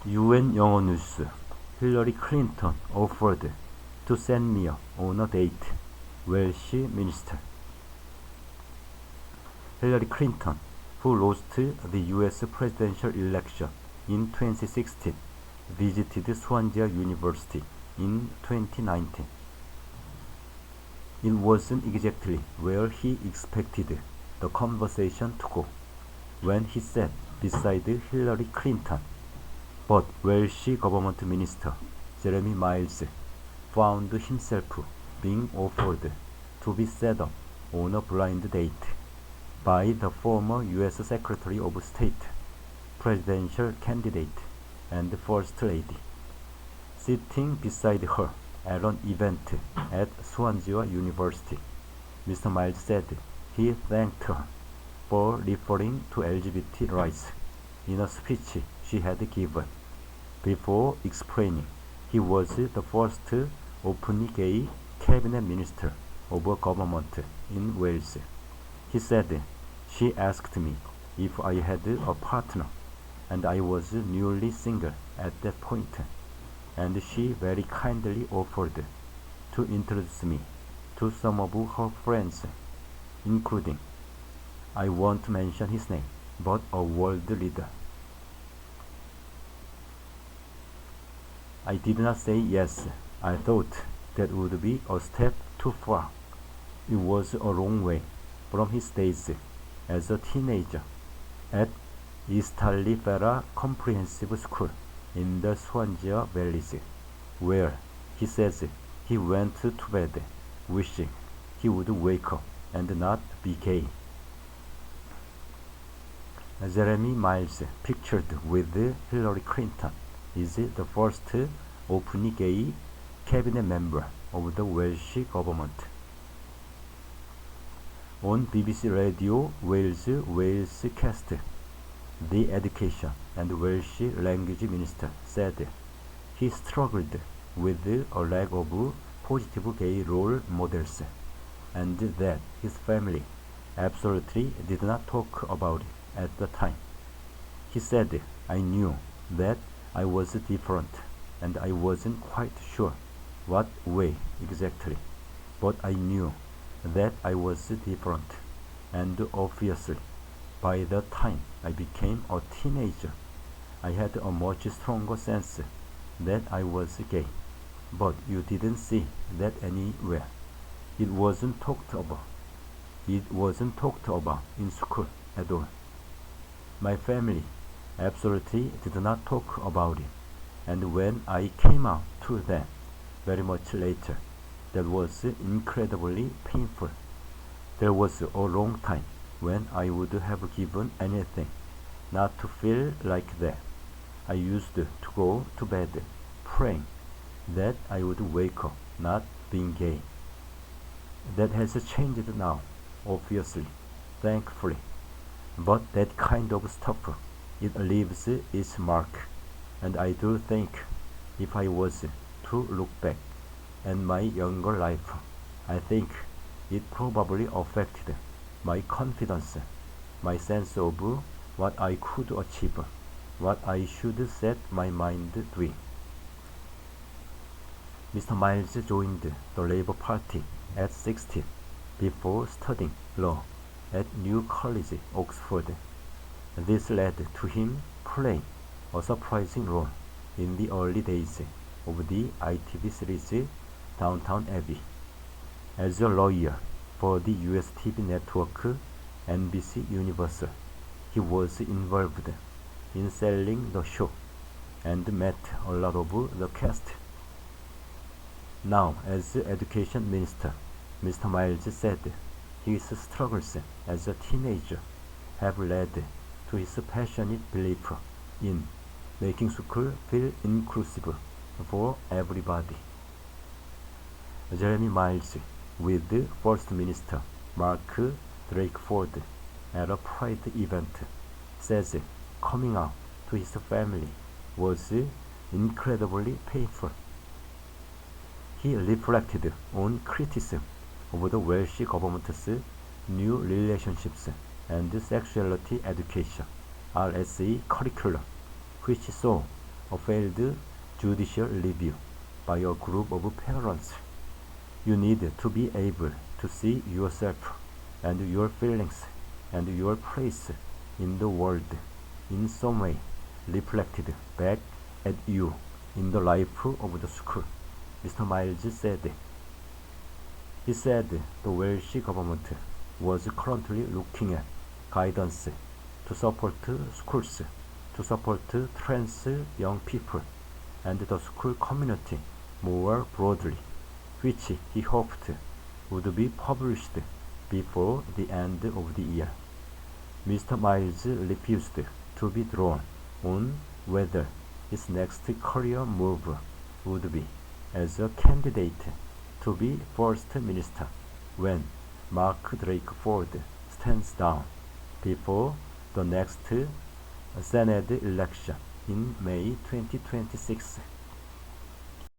UN 영어뉴스. Hillary Clinton offered to send me on a date. Welsh minister. Hillary Clinton, who lost the US presidential election in 2016, visited Swansea University in 2019. It wasn't exactly where he expected the conversation to go when he sat beside Hillary Clinton, but Welsh government minister Jeremy Miles found himself being offered to be set up on a blind date by the former US Secretary of State, presidential candidate, and First Lady. Sitting beside her at an event at Swansea University, Mr. Miles said he thanked her for referring to LGBT rights in a speech she had given, before explaining he was the first openly gay cabinet minister of a government in Wales. He said, "She asked me if I had a partner, and I was newly single at that point, and she very kindly offered to introduce me to some of her friends, including, I won't mention his name, but a world leader. I did not say yes. I thought that would be a step too far. It was a long way from his days as a teenager at East Tallifera Comprehensive School in the Swansea Valleys, where he says he went to bed wishing he would wake up and not be gay." Jeremy Miles, pictured with Hillary Clinton, is the first openly gay cabinet member of the Welsh government. On BBC Radio Wales cast, the Education and Welsh Language Minister said he struggled with a lack of positive gay role models, and that his family absolutely did not talk about it at the time. He said, "I knew that I was different, and I wasn't quite sure what way exactly, but I knew that I was different, and obviously, by the time I became a teenager, I had a much stronger sense that I was gay, but you didn't see that anywhere. It wasn't talked about. It wasn't talked about in school at all. My family absolutely did not talk about it, and when I came out to them very much later, that was incredibly painful. There was a long time when I would have given anything not to feel like that. I used to go to bed praying that I would wake up not being gay. That has changed now, obviously, thankfully, but that kind of stuff, it leaves its mark, and I do think if I was to look back at my younger life, I think it probably affected my confidence, my sense of what I could achieve, what I should set my mind doing." Mr. Miles joined the Labour Party at 16 before studying law at New College, Oxford. This led to him playing a surprising role in the early days of the ITV series Downton Abbey. As a lawyer for the US TV network NBC Universal, he was involved in selling the show and met a lot of the cast. Now, as Education Minister, Mr. Miles said his struggles as a teenager have led to his passionate belief in making school feel inclusive for everybody. Jeremy Miles, with First Minister Mark Drakeford at a Pride event, says coming out to his family was incredibly painful. He reflected on criticism of the Welsh government's new relationships and sexuality education (RSE) curriculum, which saw a failed judicial review by a group of parents. You need to be able to see yourself and your feelings and your place in the world in some way reflected back at you in the life of the school, Mr. Miles said. He said the Welsh government was currently looking at guidance to support schools, to support trans young people and the school community more broadly, which he hoped would be published before the end of the year. Mr. Miles refused to be drawn on whether his next career move would be as a candidate to be First Minister when Mark Drakeford stands down before the next Senate election in May 2026.